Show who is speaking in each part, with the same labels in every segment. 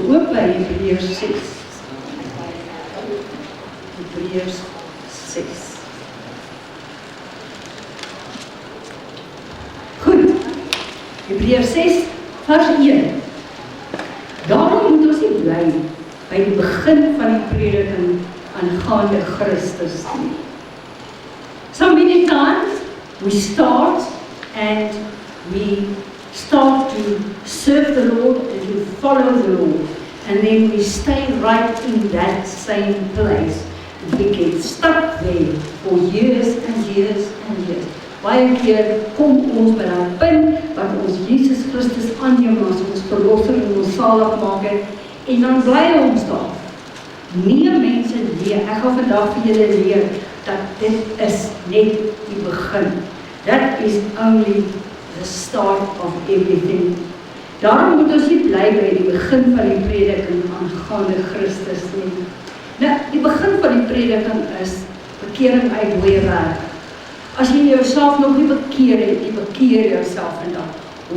Speaker 1: oop by Hebreërs 6. Hebreërs 6. Goed, Hebreërs 6, vers 1. Daarom moet ons nie bly by die begin van die prediking aangaande Christus nie. So many times we start and we start to serve the Lord and to follow the Lord, and then we stay right in that same place. We get stuck there for years and years and years. Baie keer kom ons by daai punt wat ons Jesus Christus aanneem as ons verlosser en ons saligmaker, en dan bly ons daar. Nee mense, nee, ek gaan vandag vir julle leer dat dit is net die begin. That is only the start of everything. Daarom moet ons nie bly by die begin van die prediking aangaande Christus nie. Nou, die begin van die prediking is bekering uit dooie werk. As jy jouself nog nie bekeer het, jy bekeer jouself vandag.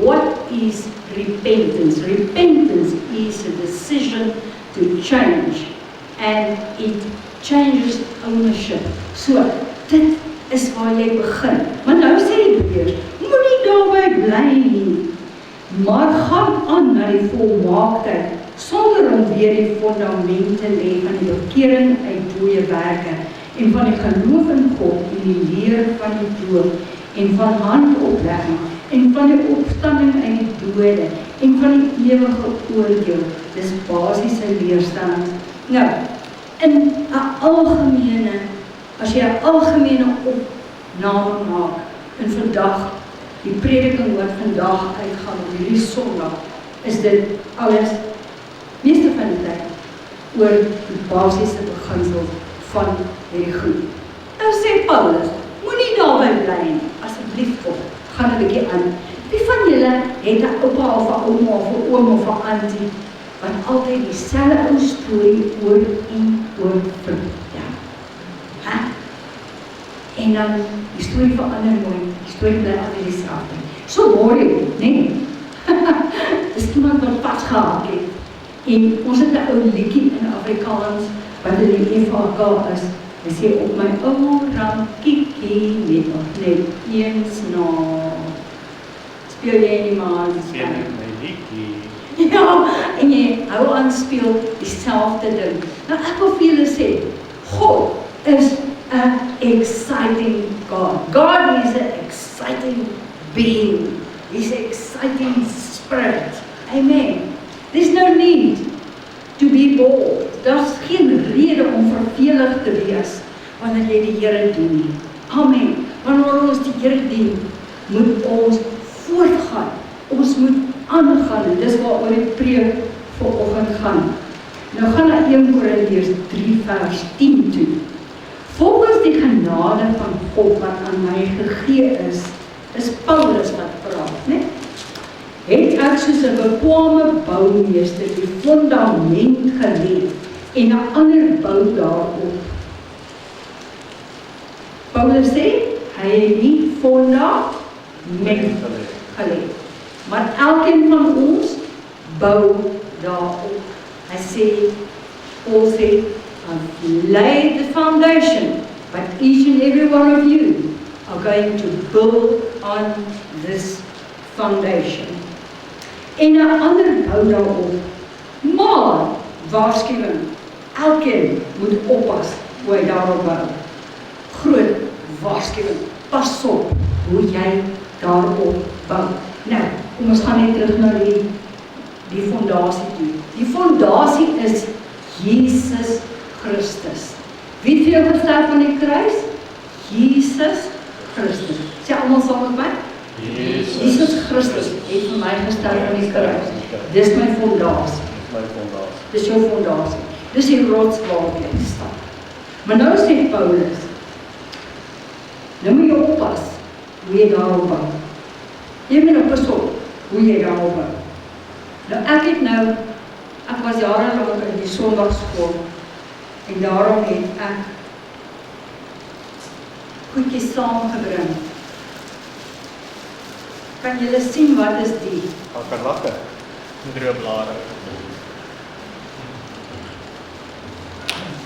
Speaker 1: What is repentance? Repentance is a decision to change, and it changes ownership. So, dit is waar jy begin. Maar nou sê die Heer, moet nie daarby bly nie, maar gaan aan na die volmaaktheid, sonder om weer die fundament te lê van die bekering uit dooie werke, en van die geloof in God, en die leer van die doop, en van handoplegging, en van die opstanding uit die dode, en van die ewige oordeel. Dis basiese leerstellings. Nou, in 'n algemene, as jy 'n algemene opname maak, in vandag, die prediking wat vandag uitgaan op hierdie Sondag, is dit alles, meeste van die tyd, oor die basiese beginsel van hierdie goed. Nou sê Paulus, moenie daarby bly nie, asseblief kom, gaan 'n bietjie aan. Wie van julle het 'n oupa of 'n ouma of 'n oom of 'n auntie, wat altyd dieselfde ou storie oor en oor vertel? En dan, die storie verander nooit, die storie bly altyd dieselfde. So boring, nee. Dis iemand wat vasgehaak het. En ons het 'n ou liedjie in Afrikaans, wat in die FHK is. Hy sê, op my ou rampkiekie, net nog net eens na. Speel jy nie maar aan
Speaker 2: Speel ek my liedjie.
Speaker 1: Ja, en jy hou aan speel dieselfde ding. Nou ek wil vir julle sê, God is an exciting God. God is an exciting being. He's an exciting spirit. Amen. There's no need to be bored. Daar's geen rede om vervelig te wees wanneer jy die Here dien nie. Amen. Wanneer ons die Here dien, moet ons voortgaan. Ons moet aangaan. En dis waaroor die preek vanoggend gaan. Nou gaan na 1 Korintiërs 3 vers 10 toe. Volgens die genade van God wat aan my gegee is Paulus wat praat, né? Het ek soos 'n bekwame boumeester die fundament gelê en 'n ander bou daarop. Paulus sê, hy het nie fundament gelê, maar elkeen van ons bou daarop. Hy sê, Paul sê, I've laid the foundation, but each and every one of you are going to build on this foundation. En 'n ander bou daarop. Maar, waarskuwing, elkeen moet oppas hoe hy daarop bou. Groot waarskuwing, pas op hoe jy daarop bou. Nou, kom ons gaan net terug na die fondasie toe. Die fondasie is Jesus Christus. Wie het vir jou gesterf aan die kruis? Jesus Christus. Sê almal saam met my? Jesus Christus het vir my gesterf aan die kruis. Dis my fondasie. Dis jou fondasie. Dis die rots waarop jy staan. Maar nou sê Paulus, nou moet jy oppas hoe jy daarop bou. Jy moet nou pas op hoe jy daarop bou. Nou ek was jarelang in die Sondagskool en daarom het ek goedjies saamgebring. Kan julle sien wat is die?
Speaker 2: Kakkerlakke, droëblare.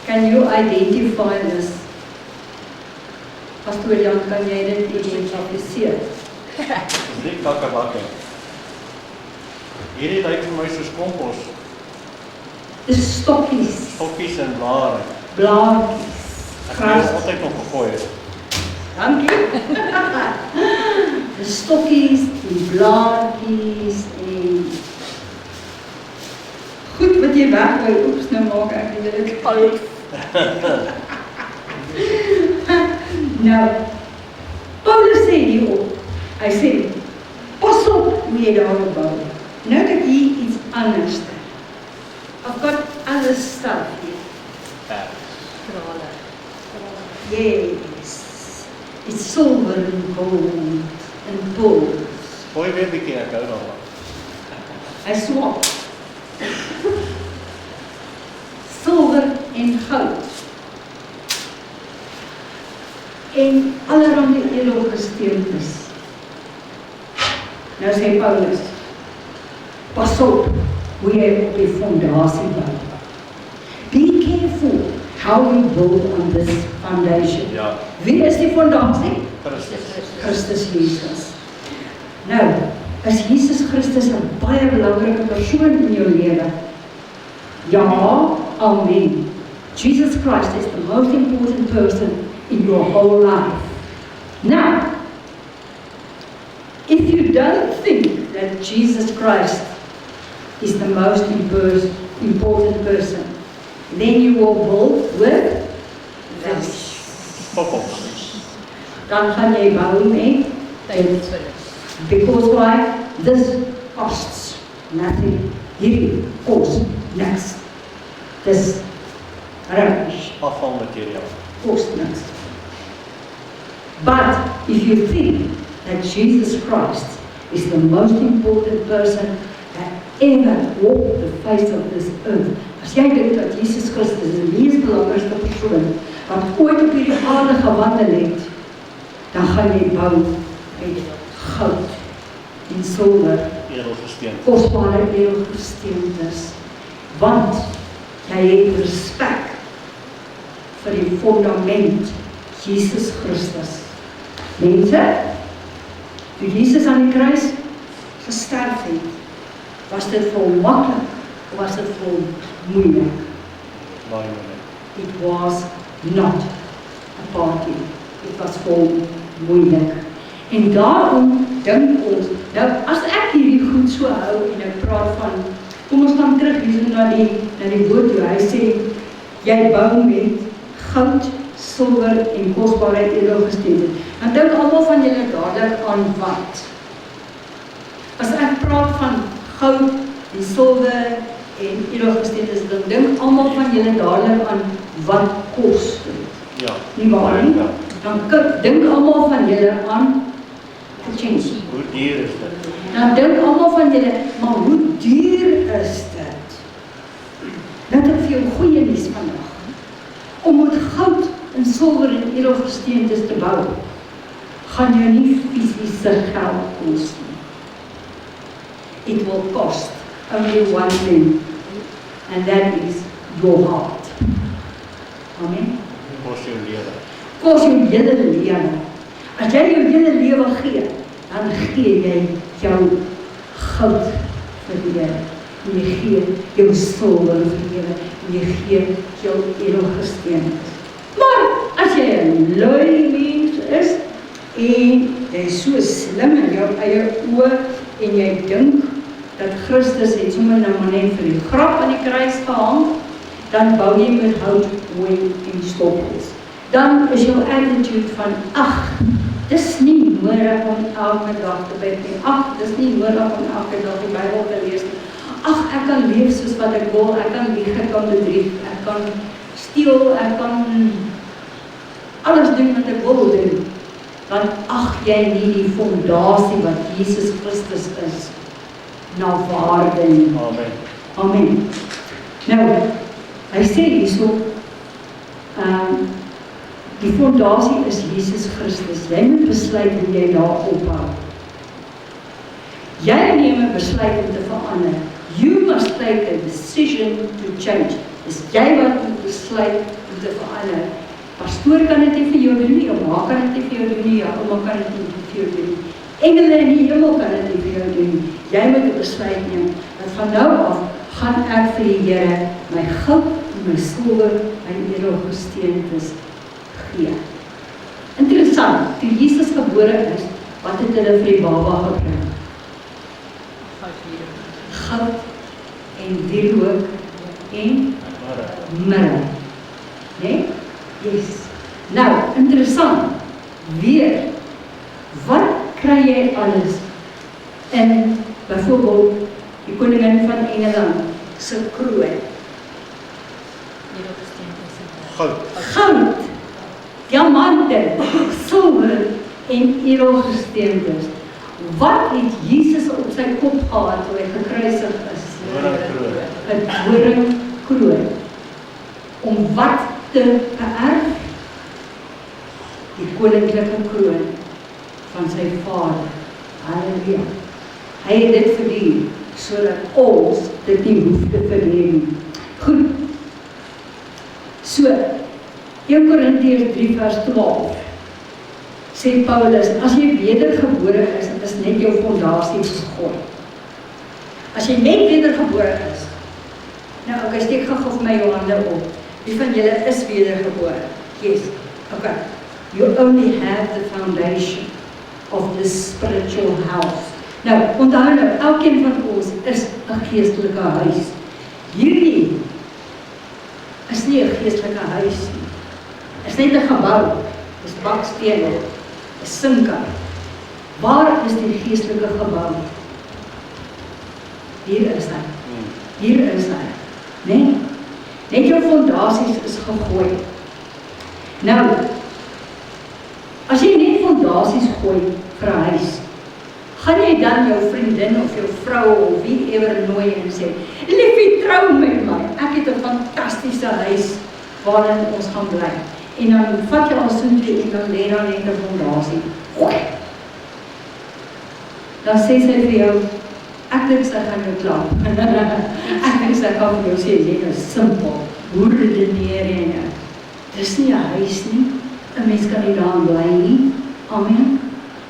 Speaker 1: Can you identify this? Pastor Jan, kan jy dit identifiseer?
Speaker 2: Dis nie kakkerlakke. Hierdie lyk vir my soos kompos,
Speaker 1: Dis stokkies,
Speaker 2: stokkies en blare.
Speaker 1: blaartjies,
Speaker 2: Ek
Speaker 1: gras.
Speaker 2: het altyd nog gegooi het.
Speaker 1: Dankie. Die stokkies, die blaartjies en goed wat jy weggooi. Oeps, nou maak ek dit al. Nou, Paulus sê hierop, hy sê, pas op hoe jy daarop bou. Nou het ek hier iets anders. I've got other stuff here. Yes, it's silver and gold and gold.
Speaker 2: Gooi weer 'n bietjie, ek hou daarvan.
Speaker 1: Hy swap. Silwer en goud. En allerhande edelgesteentes. Nou sê Paulus, pas op hoe jy op die fondasie bou. Be careful how you build on this foundation.
Speaker 2: Ja,
Speaker 1: Wie is die fondasie?
Speaker 2: Christus.
Speaker 1: Christus Jesus. Nou, is Jesus Christus 'n baie belangrike persoon in jou lewe? Ja, amen. Jesus Christ is the most important person in your whole life. Now, if you don't think that Jesus Christ is the most important person, then you will build with this.
Speaker 2: Pop-op.
Speaker 1: Dan gaan jy bou met because why? This costs nothing. Hierdie kost niks. Dis rubbish,
Speaker 2: Afvalmateriaal.
Speaker 1: kost niks. But if you think that Jesus Christ is the most important person that ever walked the face of this earth, as jy dink dat Jesus Christus is die mees belangrikste persoon wat ooit op hierdie aarde gewandel het, dan gaan jy bou met goud en silwer,
Speaker 2: Edelgesteente.
Speaker 1: kosbare edelgesteentes, want jy het respek vir die fundament Jesus Christus. Mense, toe Jesus aan die kruis gesterf het, was dit vir hom maklik of was dit vir hom moeilik?
Speaker 2: Baie moeilik.
Speaker 1: It was not a party. Dit was vir hom moeilik. En daarom dink ons, nou as ek hierdie goed so hou en ek praat van, kom ons gaan terug hier na die woord toe, hy sê, jy bou met goud, silwer en kosbare edelgesteente. Dan dink almal van julle dadelik aan wat? As ek praat van goud en silwer en edelgesteente, dan dink almal van julle dadelik aan wat kos dit.
Speaker 2: Ja.
Speaker 1: Nie waar nie?
Speaker 2: Ja.
Speaker 1: Dan dink almal van julle aan Kachinchi.
Speaker 2: Hoe duur is dit?
Speaker 1: Dan dink almal van julle, maar hoe duur is dit? Net ek vir jou goeie nuus vandag. Om met goud en silwer en edelgesteentes te bou, gaan jou nie fisiese geld kos nie. It will cost only one thing, and that is your heart. Amen.
Speaker 2: Kos jou lewe.
Speaker 1: Kos jou hele lewe. As jy jou hele lewe gee, dan gee jy jou goud vir die Here. En jy gee jou silwer vir die Here. En jy gee jou edelgesteentes. Maar as jy 'n lui mens is en jy is so slim in jou eie oë en jy dink dat Christus het sommer nou maar net vir die grap aan die kruis gehang, dan bou jy met hout, hooi en stoppels. Dan is jou attitude van, ag, dis nie nodig om elke dag te bid nie. Ag, dis nie nodig om elke dag die Bybel te lees nie. Ag, ek kan leef soos wat ek wil, ek kan lieg, ek kan bedrieg, ek kan steel, ek kan alles doen wat ek wil doen. Dan ag jy nie die fondasie wat Jesus Christus is na waarde nie.
Speaker 2: Amen.
Speaker 1: Amen. Nou, hy sê hierso, die fondasie is Jesus Christus. Jy moet besluit hoe jy daar ophou. Jy neem 'n besluit om te verander. You must take a decision to change. Dis jy wat moet besluit om te verander. Pastoor kan dit nie vir jou doen nie, jou ma kan dit nie vir jou doen nie, jou ouma kan dit nie vir jou doen nie. Engele in die hemel kan dit nie vir jou doen nie. Jy moet 'n besluit neem, dat van nou af gaan ek vir die Here my goud en my silwer, my edelgesteentes gee. Interessant, toe Jesus gebore is, wat het hulle vir die baba gebring? Goud en wierook en mirre. Nee? Yes. Nou, interessant. Weer, wat kry jy alles in, byvoorbeeld, die koningin van Engeland se kroon? Goud, diamante, silwer en edelgesteentes. Wat het Jesus op sy kop gehad toe hy gekruisig is? 'n doringkroon. Om wat te beerf? Die koninklike kroon van sy vader. Halleluja. Hy het dit verdien, sodat ons dit nie hoef te verdien nie. Goed. So, 1 Korintiërs 3 vers 12 sê Paulus, as jy wedergebore is net jou fondasie gegooi. As jy net wedergebore is, nou ok, steek gou vir my jou hande op. Wie van julle is wedergebore? Yes, ok. You only have the foundation of this spiritual house. Nou, onthou nou, elkeen van ons is 'n geestelike huis. Hierdie is nie 'n geestelike huis nie. Is net 'n gebou, is bakstene, is sinke. Waar is die geestelike gebou? Hier is hy. Hier is hy. Nee? Net jou fondasies is gegooi. Nou, as jy net fondasies gooi vir 'n huis, gaan jy dan jou vriendin of jou vrou of wie ewer nooi en sê, liefie, trou met my, ek het 'n fantastiese huis waarin ons gaan bly. En dan vat jy al soentjie en dan lê daar net 'n fondasie. Gooi! Dan sê sy vir jou, ek dink sy gaan jou klap. Ek dink sy gaan vir jou sê, jy is simpel, hoe redeneer jy nou? Dis nie 'n huis nie, 'n mens kan nie daar bly nie. Amen.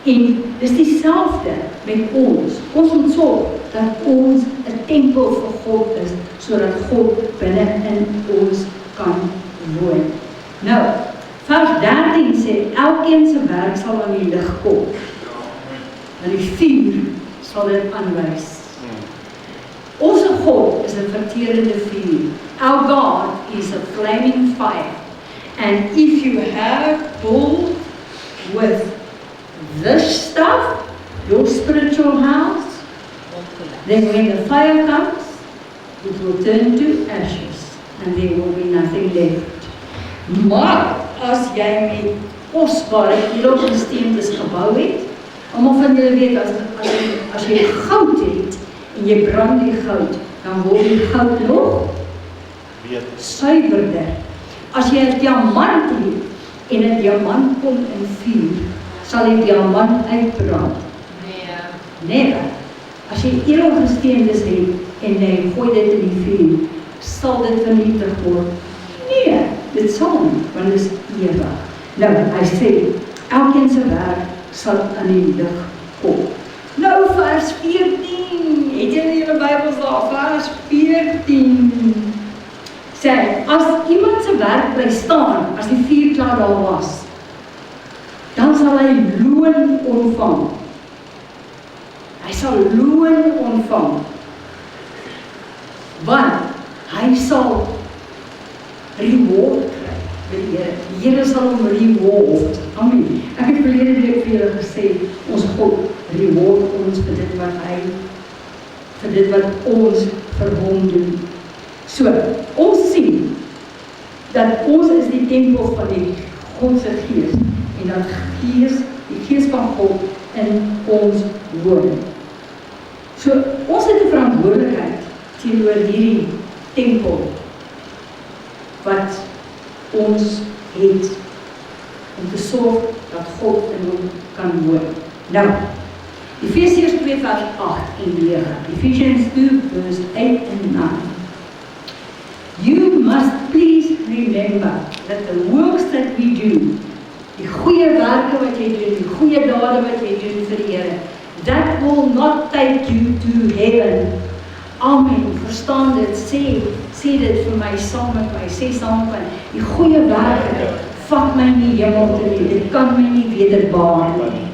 Speaker 1: En dis dieselfde met ons. Ons moet sorg dat ons 'n tempel vir God is, sodat God binne in ons kan woon. Nou, vers 13 sê, elkeen se werk sal aan die lig kom. En die vuur sal dit aanwys. Ons God is 'n verterende vuur. Our God is a flaming fire. And if you have pulled with this stuff, your spiritual house, then when the fire comes, it will turn to ashes and there will be nothing left. Maar as jy met kosbare edelgesteentes gebou het, almal van julle weet, as jy goud het en jy brand die goud, dan word die goud nog suiwerder. As jy 'n diamant het en 'n diamant kom in vuur, sal die diamant uitbrand. Nee. As jy edelgesteentes het en jy gooi dit in die vuur, sal dit vernietig word. Nee, dit sal nie, want dit is ewig. Nou, hy sê, elkeen se werk sal aan die lig kom. Nou, vers 14, het julle julle Bybels daar, vers 14, sê, as iemand se werk bly staan, as die vuur klaar daar was, dan sal hy loon ontvang. Hy sal loon ontvang. Want hy sal reward kry. Die Here sal hom reward. Amen. Ek het verlede week vir julle gesê, ons God reward ons vir dit wat ons vir hom doen. So, ons sien dat ons is die tempel van die God se Gees en dat die Gees van God in ons woon. So, ons het 'n verantwoordelikheid teenoor hierdie tempel wat ons het om te sorg dat God in hom kan woon. Nou, Efesiërs 2 vers 8 en 9. Ephesians 2 verse 8 and 9. You must please remember that the works that we do, die goeie werke wat jy doen, die goeie dade wat jy doen vir die Here, that will not take you to heaven. Amen, verstaan dit, sê dit vir my, saam met my, sê saam met my, die goeie werke, vat my nie hemel te nie, dit kan my nie wederbaar nie.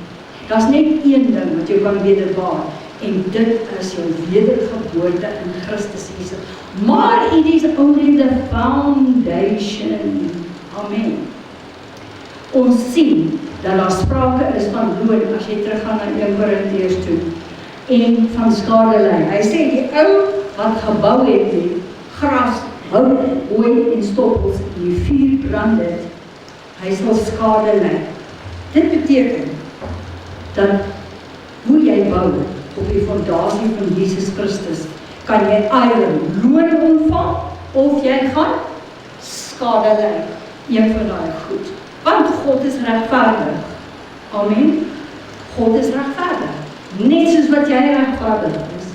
Speaker 1: Daar is net een ding wat jy kan wederbaar, en dit is jou wedergeboorte in Christus Jesus. Maar it is only the foundation. Amen. Ons sien dat daar sprake is van loon, as jy teruggaan na 1 Korintiërs toe, en van skadelei. Hy sê, die ou wat gebou het, die gras, hout, hooi en stoppels, en die vuur brand het, hy sal skade lei. Dit beteken, dat hoe jy bou, op die fondasie van Jesus Christus, kan jy either loon ontvang, of jy gaan skade lei. Een van daai goed. Want God is regverdig. Amen. God is regverdig. Net soos wat jy regverdig is.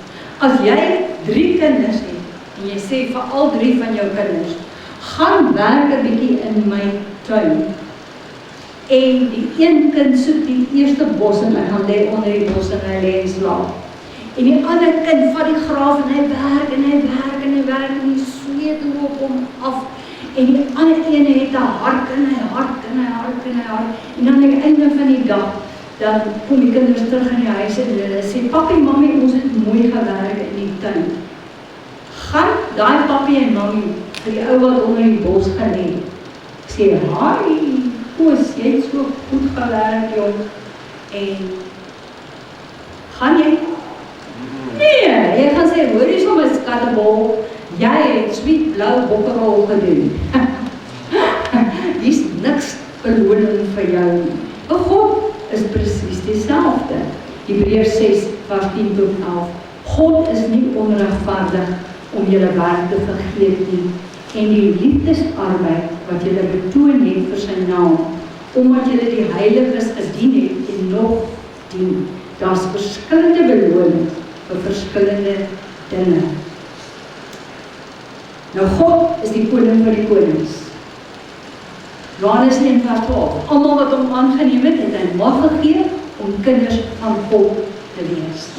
Speaker 1: As jy 3 kinders het, en jy sê vir al 3 van jou kinders, gaan werk 'n bietjie in my tuin, en die een kind soek die eerste bos en hy gaan lê onder die bos en hy lê en slaap. En die ander kind vat die graaf en hy werk en hy werk en hy werk en die sweet loop hom af. En die ander ene het 'n hart en hy hart en hy hart en hy hart. En dan aan die einde van die dag, dan kom die kinders terug in die huis en hulle sê, papi, mami, ons het mooi gewerk in die tuin. Gaan daai papi en mami vir die ou wat onder die bos gaan lê, sê, hi, Koos, jy het so goed gewerk, jong, en gaan jy? Nee, jy gaan sê, hoor jy so my skattebol, jy het sweet blauw bokkerol gedoen. Die is niks beloning vir jou nie. Maar God is precies dieselfde. Hebreërs 6, vers 10 tot 11. God is nie onregverdig om julle werk te vergeet nie, en die liefdesarbeid wat julle betoon het vir sy naam, omdat julle die heiliges gedien het en nog dien. Daar is verskillende beloning vir verskillende dinge. Nou God is die koning van die konings. Johannes 1 vers 12. Almal wat hom aangeneem het, het hy mag gegee om kinders van God te wees.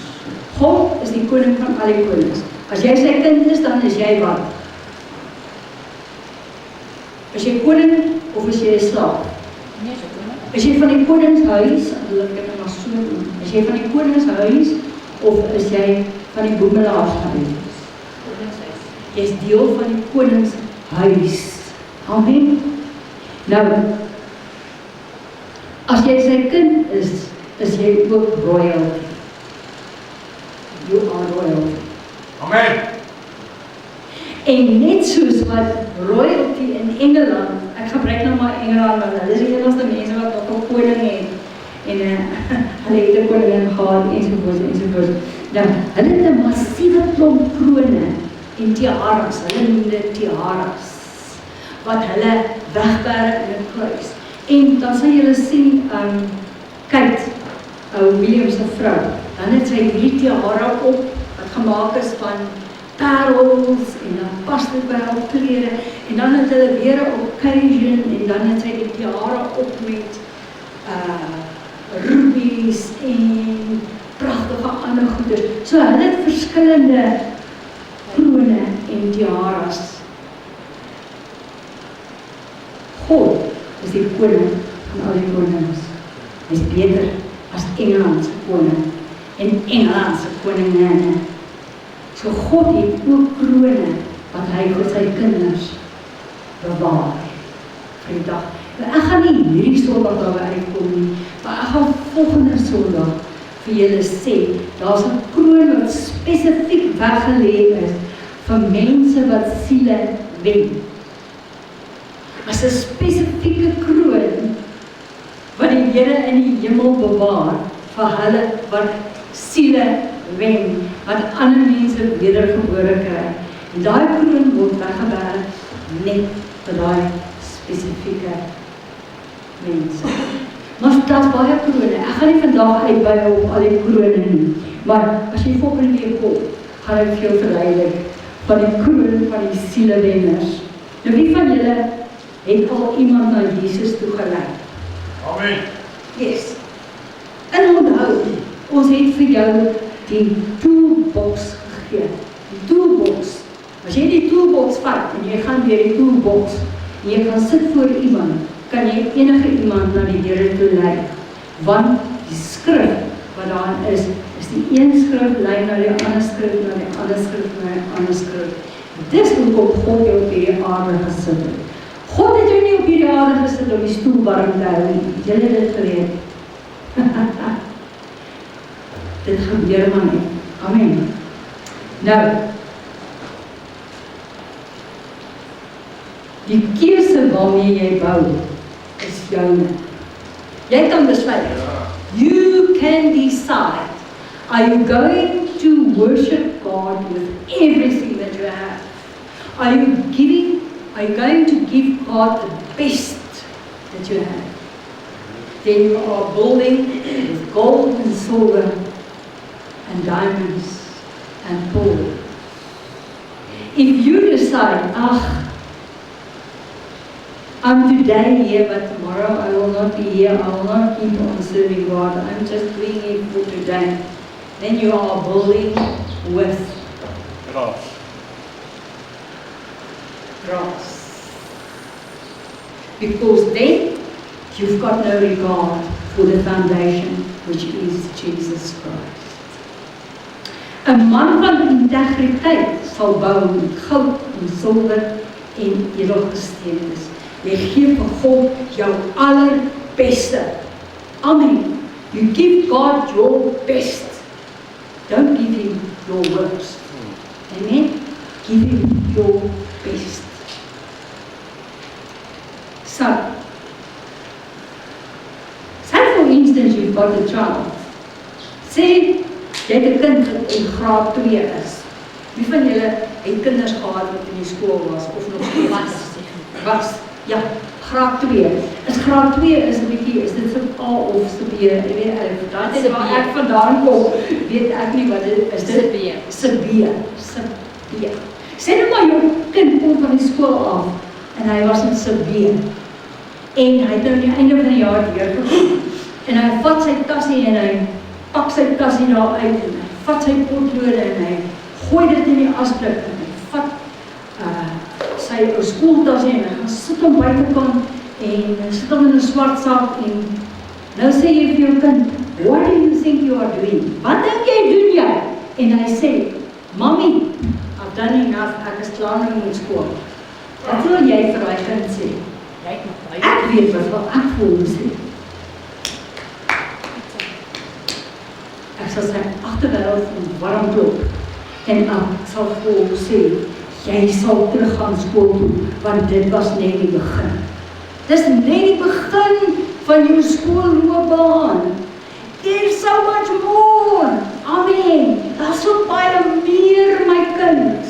Speaker 1: God is die koning van al die konings. As jy sy kind is, dan is jy wat? Is jy koning of is jy 'n slaaf? Is jy van die koningshuis, is jy van die koningshuis of is jy van die boemelaarshuis? Jy is deel van die koningshuis. Amen. Nou, as jy sy kind is jy ook royalty. You are royalty.
Speaker 3: Amen.
Speaker 1: En net soos wat royalty in Engeland, ek gebruik nou maar Engeland, want hulle is die enigste mense wat ook 'n koning het, en hulle het 'n koningin gehad, ensovoorts. Nou, hulle het 'n massiewe klomp krone en tiaras, hulle noem dit tiaras, wat hulle wegbere in 'n kruis. En dan sal julle sien, kyk, William se vrou, dan het sy hierdie tiara op, wat gemaak is van parels, en dan pas dit by haar klere, en dan het hulle weer 'n occasion, en dan het sy die tiara op met rubies en pragtige ander goeders. So hulle het verskillende krone en tiaras. God is die koning van al die konings. Hy is beter as Engeland se koning en Engeland se koninginne. So God het ook krone wat hy vir sy kinders bewaar vir die dag. Ek gaan nie hierdie Sondag daarby uitkom nie, maar ek gaan volgende Sondag vir julle sê, daar's 'n kroon wat spesifiek weggelê is vir mense wat siele wen. As 'n spesifieke kroon wat die Here in die hemel bewaar vir hulle wat siele wen, wat ander mense wedergebore kry. En daai kroon word weggeberg net vir daai spesifieke mense. Maar daar's baie krone. Ek gaan nie vandag uitbou op al die krone nie, maar as jy volgende week kom, gaan ek vir jou verduidelik van die kroon van die sielewenners. Nou wie van julle het al iemand na Jesus toe gelei.
Speaker 3: Amen.
Speaker 1: Yes. En onthou, ons het vir jou die toolbox gegee. Die toolbox. As jy die toolbox vat en jy gaan deur die toolbox en jy gaan sit voor iemand, kan jy enige iemand na die Here toe lei. Want die skrif wat daarin is die een skrif lei na die ander skrif, na die ander skrif, na die ander skrif. Dis hoekom God jou op hierdie aarde gesit het. God het jou nie op hierdie aarde gesit om die stoel warm te hou nie. Het julle dit geweet? Dit gebeur maar nie. Amen. Nou, die keuse waarmee jy bou, is joune. Jy kan besluit. You can decide. Are you going to worship God with everything that you have? Are you going to give God the best that you have? Then you are building with gold and silver and diamonds and pearl. If you decide, I'm today here, but tomorrow I will not be here, I will not keep on serving God, I'm just doing it for today, then you are building with
Speaker 2: Grass.
Speaker 1: grass. Because then you've got no regard for the foundation, which is Jesus Christ. 'n man van integriteit sal bou met goud en silwer en edelgesteentes. Jy gee vir God jou allerbeste. Amen. You give God your best. Don't give him your worst. Amen. Give him your best. So, say for instance you've got a child. Sê, jy het 'n kind wat in graad 2 is. Wie van julle het kinders gehad wat in die skool was of nog was? Ja, graad 2. Is graad 2 is 'n bietjie, is dit sub A of sub B? Jy weet, dit is waar ek vandaan kom, weet ek nie wat dit is. Dit sub B. Sub B. Sê nou maar jou kind kom van die skool af en hy was in sub B. En hy het nou aan die einde van die jaar deurgekom. En hy vat sy tassie en hy pak sy tassie daar uit en hy vat sy potlode en hy gooi dit in die asblik en hy vat sy skooltassie en hy gaan sit hom buitekant en sit hom in 'n swart sak en nou sê jy vir jou kind, what do you think you are doing? Wat dink jy doen jy? En hy sê, Mommy, I've done enough, ek is klaar nou met skool. Wat wil jy vir daai kind sê? Ek weet wat ek voel sê. Ek sal sy agterwel warm klop en ek sal vir hom sê, jy sal terug gaan skool toe, want dit was net die begin. Dis net die begin van jou skoolloopbaan. There's so much more. Amen. Daar's so baie meer, my kind.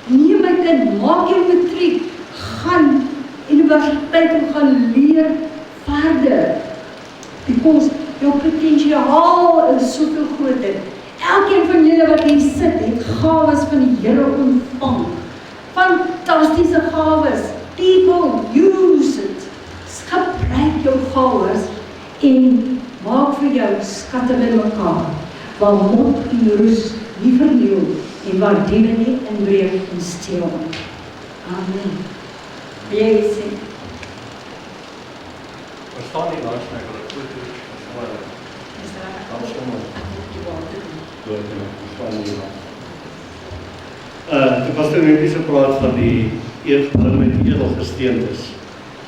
Speaker 1: Nee, my kind, maak jou matriek, gaan universiteit en gaan leer verder. Because jou potensiaal is soveel groter. Elkeen van julle wat hier sit, het gawes van die Here ontvang. Fantastiese gawes. People use it. Gebruik jou gawes en maak vir jou skatte bymekaar, waar mot en roes nie verniel en waar diewe nie inbreek en steel. Amen. Wil jy iets sê?
Speaker 2: Verstaan die langs my wat ek goed doen.
Speaker 4: Ek was toen net so praat van die met edelgesteentes,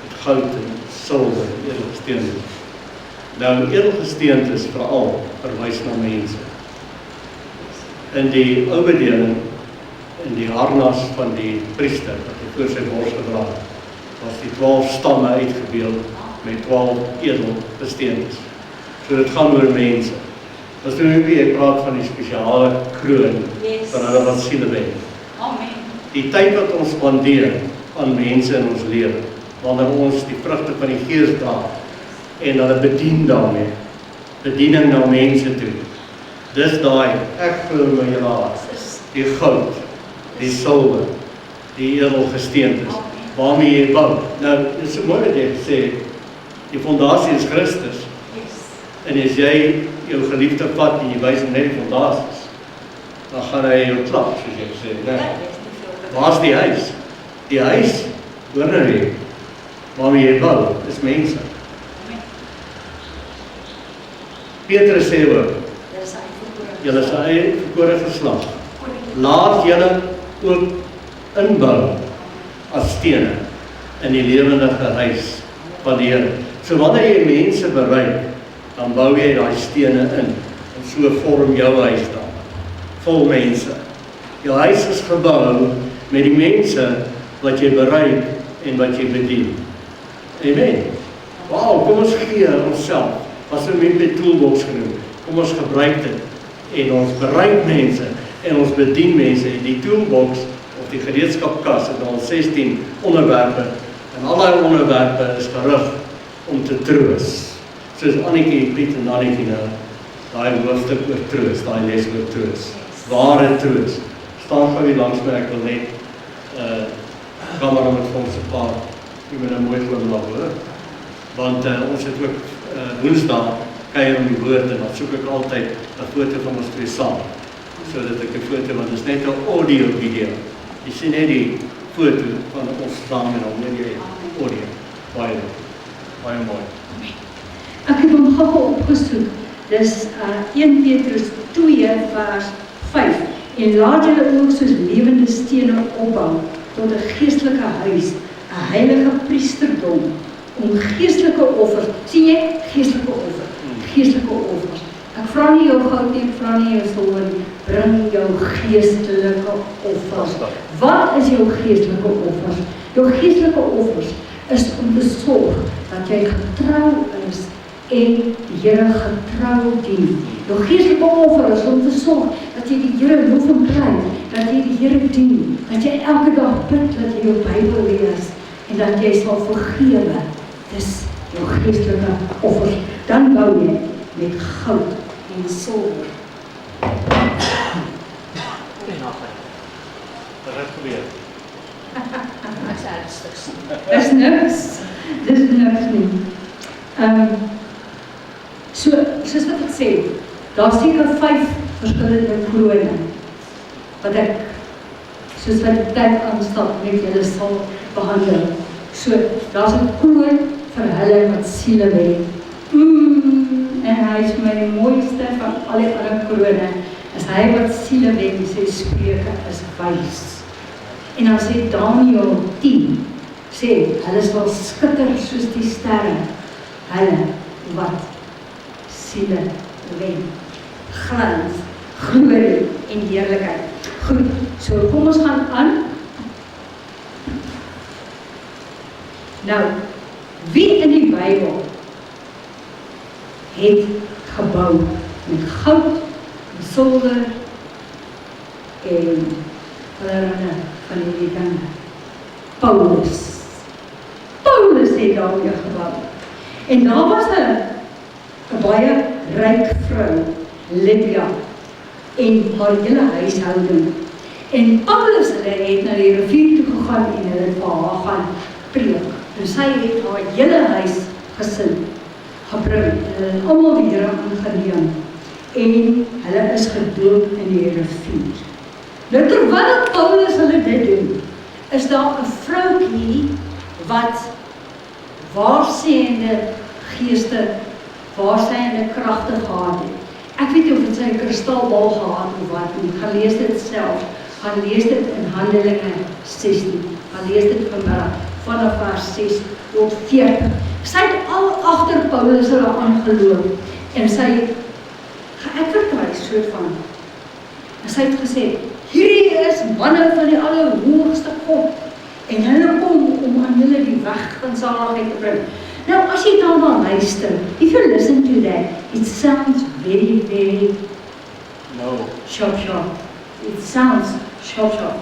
Speaker 4: met goud en silwer, edelgesteentes. Nou, edelgesteentes veral verwys na mense. In die ou bedeling, in die harnas van die priester, wat hy voor sy bors gedra het, was die 12 stamme uitgebeeld met 12 edelgesteentes. So dit gaan oor mense. As toen ek praat van die spesiale kroon, van hulle wat siele wen.
Speaker 1: Amen.
Speaker 4: Die tyd wat ons spandeer aan mense in ons lewe, wanneer ons die vrugte van die Gees dra, en hulle bedien daarmee, bediening na mense toe. Dis daai, ek glo my hele hart, die goud, die silwer, die edelgesteentes, waarmee jy bou. Nou, dit is so mooi wat jy gesê het, die fondasie is Christus. En as jy jou geliefde vat en jy wys hom net die fondasies, dan gaan hy jou klap, soos jy gesê het. Nee. Waar is die huis? Die huis, hoor nou nie, waarmee jy bou, is mense. Petrus sê ook, julle is eie verkore geslag. Laat julle ook inbou as stene in die lewendige huis van die Here. So wanneer jy mense bereik, dan bou jy daai stene in en so vorm jou huis dan, vol mense. Jou huis is gebou met die mense wat jy bereik en wat jy bedien. Amen. Wauw, kom ons gee onsself, wat ons met toolbox genoem, kom ons gebruik dit en ons bereik mense en ons bedien mense en die toolbox of die gereedskapkas het al 16 onderwerpe en al die onderwerpe is gerig om te troos. Soos Annetjie, Piet en Annetjie nou, daai hoofstuk oor troos, daai les oor troos, ware troos. Staan gou hier langs my, ek wil net kamera met ons 'n paar, jy moet nou mooi glimlag hoor, want ons het ook Woensdag kuier om die woord en dan soek ek altyd 'n foto van ons twee saam, sodat ek 'n foto, want dit is net 'n audio video. Jy sien net die foto van ons saam en dan net die audio. Baie mooi.
Speaker 1: Ek het hom gou opgesoek. Dis 1 Petrus 2 vers 5. En laat julle ook soos lewende stene opbou tot 'n geestelike huis, 'n heilige priesterdom, om geestelike offers, sien jy, geestelike offers. Ek vra nie jou goud nie, ek vra nie jou silwer nie, bring jou geestelike offers. Wat is jou geestelike offers? Jou geestelike offers is om te sorg dat jy getrou is en die Here getrou dien. Jou geestelike offer is om te sorg dat jy die Here loof en prys, dat jy die Here dien, dat jy elke dag bid, dat jy jou Bybel lees en dat jy sal vergewe. Dis jou geestelike offers. Dan bou jy met goud en silwer. Dis niks. Dis niks nie. Soos wat ek sê, daar is seker 5 verskillende krone wat ek, soos wat die tyd aanstap, met julle sal behandel. So, daar is 'n kroon vir hulle wat siele het. En hy is my die mooiste van al die ander krone, is hy wat siele het, die sy Spreuke is wys. En dan sê Daniël 10, sê, hulle sal skitter soos die sterre, hulle wat siele wen, glans, glorie en heerlikheid. Goed, so kom ons gaan aan. Nou, wie in die Bybel het gebou met goud, en silwer en allerlei van die dinge? Paulus het daarmee gebou. En daar was 'n baie ryk vrou, Lydia, en haar hele huishouding. En Paulus het na die rivier toe gegaan en hulle het vir haar gaan preek. En sy het haar hele huis gesin gebring. Hulle het almal die Here aangeneem. En hulle is gedoop in die rivier. Nou terwyl Paulus hulle dit doen, is daar 'n vroutjie wat waarsêende geeste, waarsêende kragte gehad het. Ek weet nie of het sy 'n kristalbal gehad of wat nie, gaan lees dit self, gaan lees dit in Handelinge 16, gaan lees dit vanmiddag, vanaf vers 6 tot 40. Sy het al agter Paulus hulle aangeloop, en sy het geadvertise soort van, en sy het gesê, hierdie is manne van die allerhoogste God, en hulle kom om aan julle die weg van saligheid te bring. Nou, as jy daarna luister, if you listen to that, it sounds very, very sharp. It sounds sharp.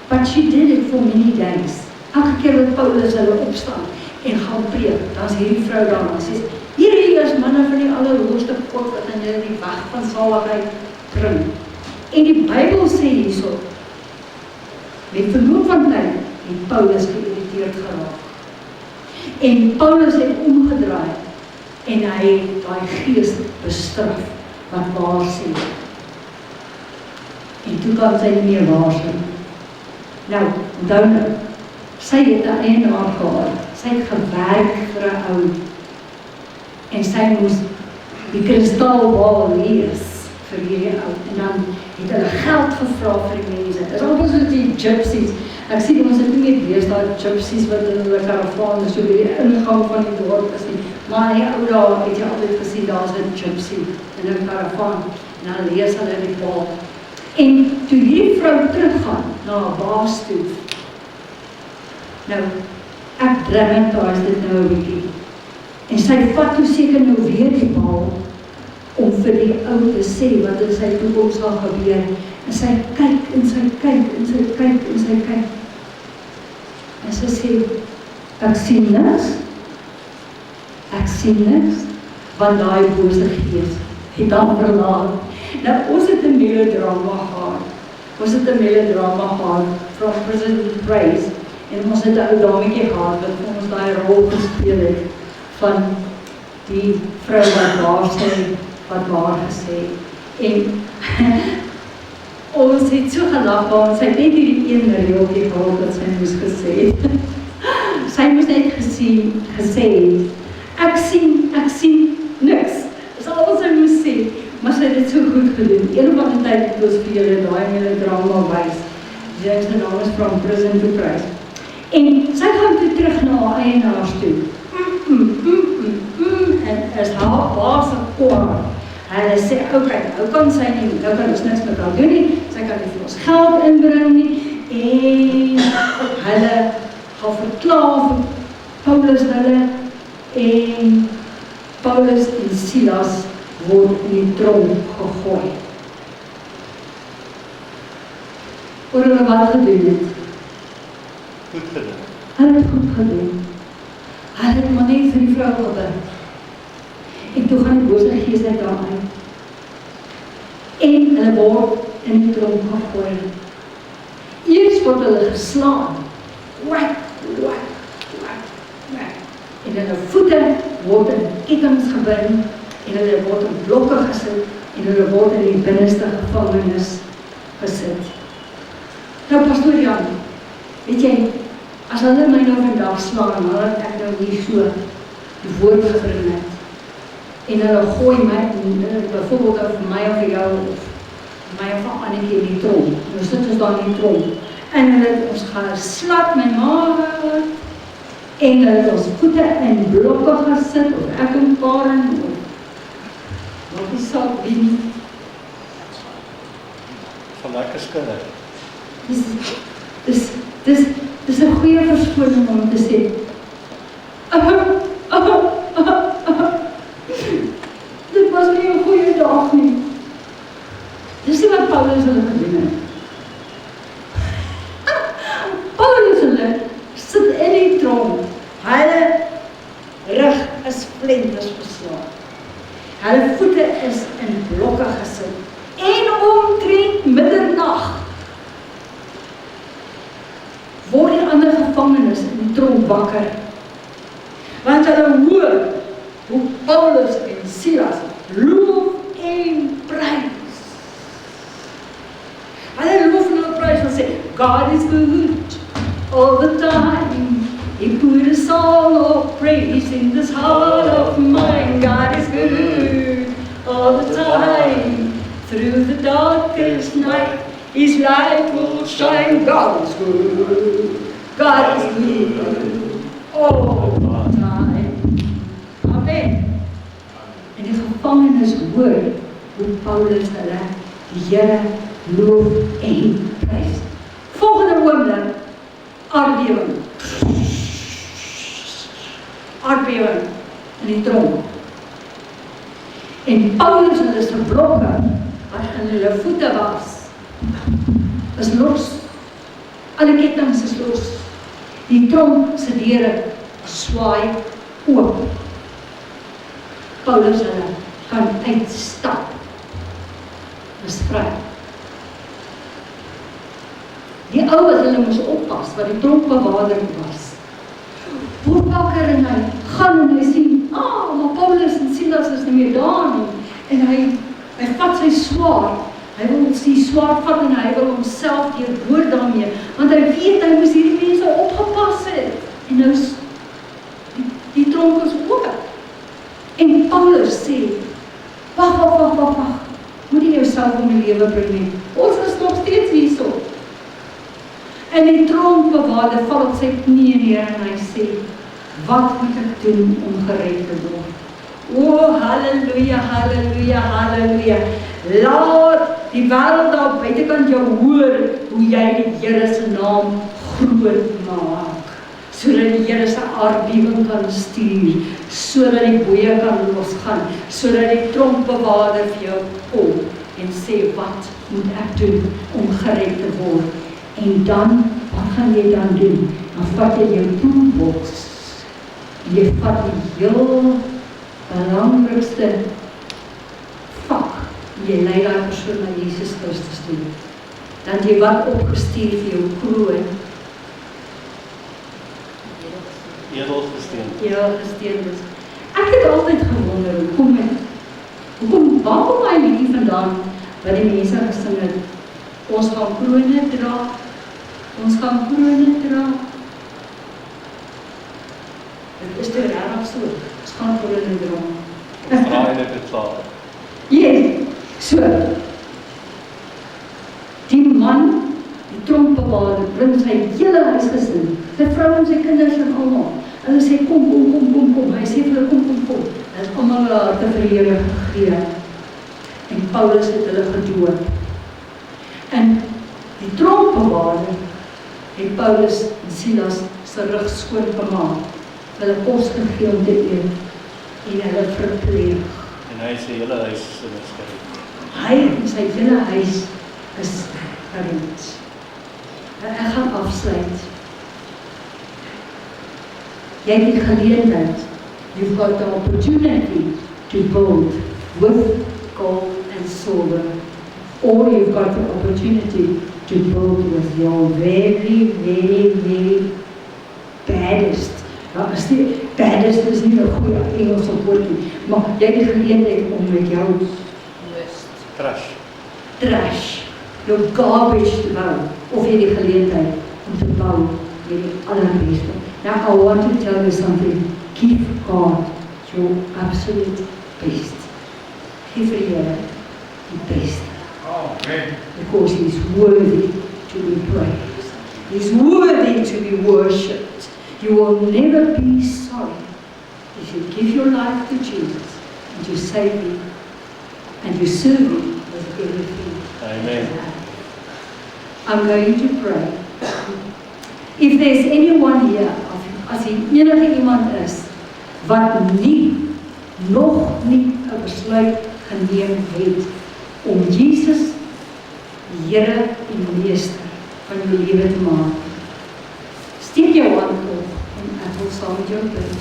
Speaker 1: But she did it for many days. Elke keer wat Paulus hulle opstaan en gaan preek, dan is hierdie vrou daarna, sy sê, hierdie is manne van die allerhoogste God wat aan julle die weg van saligheid bring. En die Bybel sê hierso, met verloop van tyd, het Paulus geïrriteerd geraak. En Paulus het omgedraai en hy het daai gees bestraf wat waar sê. En toe kan sy nie meer waar sê. Nou, onthou nou, sy het 'n eienaar gehad. Sy het gewerk vir 'n ou en sy moes die kristalbal lees vir hierdie ou. En dan het hulle geld gevra vir die mense. Dit is amper soos die gypsies. Ek sien ons het nie meer lees daai gypsies wat in hulle karavaan so by die ingang van die dorp is nie. Maar die ou daar het jy altyd gesien, daar's 'n gypsy in 'n karavaan. En dan lees hulle die bal. En toe hierdie vrou teruggaan na haar baas toe. Nou, ek dramatise dit nou 'n bietjie. En sy vat toe seker nou weer die bal om vir die ou te sê wat in sy toekoms sal gebeur. En sy kyk en sy kyk en sy kyk en sy kyk. En sy sê, ek sien niks, want daai bose gees het dan verlaat. Nou, ons het 'n melodrama gehad from Prison to Praise, en ons het 'n ou dametjie gehad wat vir ons daai rol gespeel het van die vrou wat waar gesê. En ons het so gelag, want sy het net hierdie een reeltjie gehad wat sy moes gesê het. Sy moes net gesê het, ek sien niks. Dis al wat sy moes sê, maar sy het dit so goed gedoen. Een van die tyd het ons vir julle daai melodrama wys. Sy naam is From Prison to Praise. En sy gaan toe terug na haar eienaars toe. En as haar baas kom, hulle sê, okay, nou kan sy nie, nou kan ons niks met haar doen nie, sy kan nie vir ons geld inbring nie, en hulle gaan verklaar vir Paulus hulle, en Paulus en Silas word in die tronk gegooi. Oor hulle wat gedoen het?
Speaker 2: Goed gedoen.
Speaker 1: Hulle het goed gedoen. Hulle het maar net vir die vrou gebid. En toe gaan die bose gees uit daar uit. En hulle word in die tronk gegooi. Eers word hulle geslaan. Wak. En hulle voete word in kettinge gebind, en hulle word in blokke gesit, en hulle word in die binneste gevangenis gesit. Nou, Pastoor Jan, weet jy, as hulle my nou vandag slaan, dan het ek nou nie so die woord gebring het. En hulle gooi my, byvoorbeeld vir my of vir jou, of my of vir Annetjie in die tronk. Nou sit ons daar in die tronk. En hulle het ons geslat my maag, en hulle het ons voete in blokke gesit, of ek en Karen, of wat die saak wie.
Speaker 2: Van lekker skinne.
Speaker 1: Dis 'n goeie verskoning om te sê. Dit was nie 'n goeie dag nie. Dis nie wat Paulus hulle gedoen het. Paulus hulle sit in die tronk. Hulle rug is splinters geslaan. Hulle voete is in blokke gesit. En omtrent middernag word die ander gevangenes in die tronk wakker. Want hulle hoor hoe Paulus en Silas loof en prys. Hulle loof en prys en sê, God is good all the time. He put a song of praise in this heart of mine. God is good all the time. Through the darkest night, His light will shine. God is good. God is good all the time. Amen. En die gevangenes hoor hoe Paulus hulle die Here loof en prys. Volgende oomblik, aardbewing. Aardbewing in die tronk. En Paulus en hulle se blokke wat in hulle voete was, is los. Alle kettinge is los. Die tronk se deure swaai oop. Paulus hulle kan uitstap. Is vry. Die ou wat hulle moes oppas, wat die tronkbewaarder was, word wakker en hy gaan en hy sien, maar Paulus en Silas is nie meer daar nie. En hy vat sy swaard, hy wil die swaard vat en hy wil homself deurboor daarmee, want hy weet, hy moes hierdie mense opgepas het. En nou is die tronk is oop. En Paulus sê, wag, moet jy jouself om die lewe bring nie. Ons is nog steeds hierso. En die tronkbewaarder val op sy knieë neer en hy sê, wat moet ek doen om gered te word? O, halleluja, halleluja, halleluja. Laat die wêreld daar buitekant jou hoor hoe jy die Here se naam groot maak, sodat die Here se aardbewing kan stuur, sodat die boeye kan losgaan, sodat die tronkbewaarder vir jou kom en sê, wat moet ek doen om gered te word? En dan, wat gaan jy dan doen? Dan vat jy jou toolbox, jy vat die heel belangrikste vak, jy lei daai persoon na Jesus Christus toe. Dan jy wat opgestuur vir jou kroon, edelgesteentes. Ek het altyd gewonder, waar kom my liedjie vandaan, wat die mense gesing het, ons gaan krone dra, ons gaan krone dra. Dit is te regtig so, ons gaan krone dra.
Speaker 2: Ons draai dit klaar.
Speaker 1: Yes, so, die man, die tronkbewaarder, bring sy hele huisgesin, sy vrou en sy kinders en almal. Hulle sê, kom, hy sê vir hulle, kom. Hulle het almal hulle harte vir die Here gegee. En Paulus het hulle gedoop. En die tronkbewaarder het Paulus en Silas se rug skoon gemaak, hulle kos gegee om te eet en hulle verpleeg.
Speaker 2: En hy sê hele huis is gered.
Speaker 1: Hy en sy hele huis is gered. Ek gaan afsluit. Jy het die geleentheid, you've got the opportunity to build with gold and silver, or you've got the opportunity to build with your very, very, very baddest. Nou, baddest is nie 'n goeie Engelse woord nie, maar jy het die geleentheid om met jou trash, jou garbage te bou, of jy die geleentheid om te bou met die allerbeste. Now I want to tell you something. Give God your absolute best. Give vir die Here die beste.
Speaker 2: Amen.
Speaker 1: Because He's worthy to be praised. He's worthy to be worshipped. You will never be sorry if you give your life to Jesus and you save Him and you serve Him with everything.
Speaker 2: Amen.
Speaker 1: I'm going to pray. If there's anyone here, as enige iemand is, wat nog nie 'n besluit geneem het om Jesus die Here en Meester van jou lewe te maak, steek jou hand op en ek wil saam met jou bid.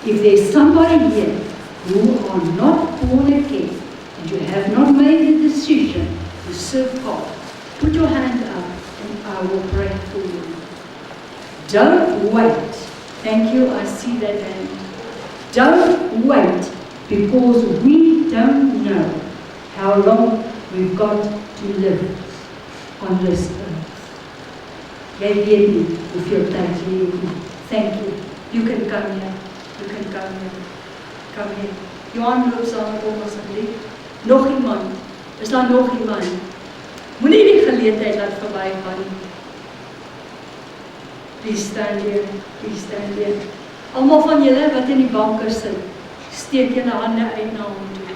Speaker 1: If there's somebody here who are not born again and you have not made the decision to serve God, put your hand up and I will pray for you. Don't wait. Thank you, I see that hand. Don't wait, because we don't know how long we've got to live on this earth. Jy weet nie hoeveel tyd jy het nie. Thank you. You can come here. You can come here. Come here. Johan loop saam met hom asseblief. Nog iemand? Is daar nog iemand? Moenie die geleentheid laat verbygaan nie. Please stand here. Please stand here. Almal van julle wat in die banke sit, steek julle hande uit na hom toe.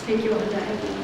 Speaker 1: Steek jou hande uit.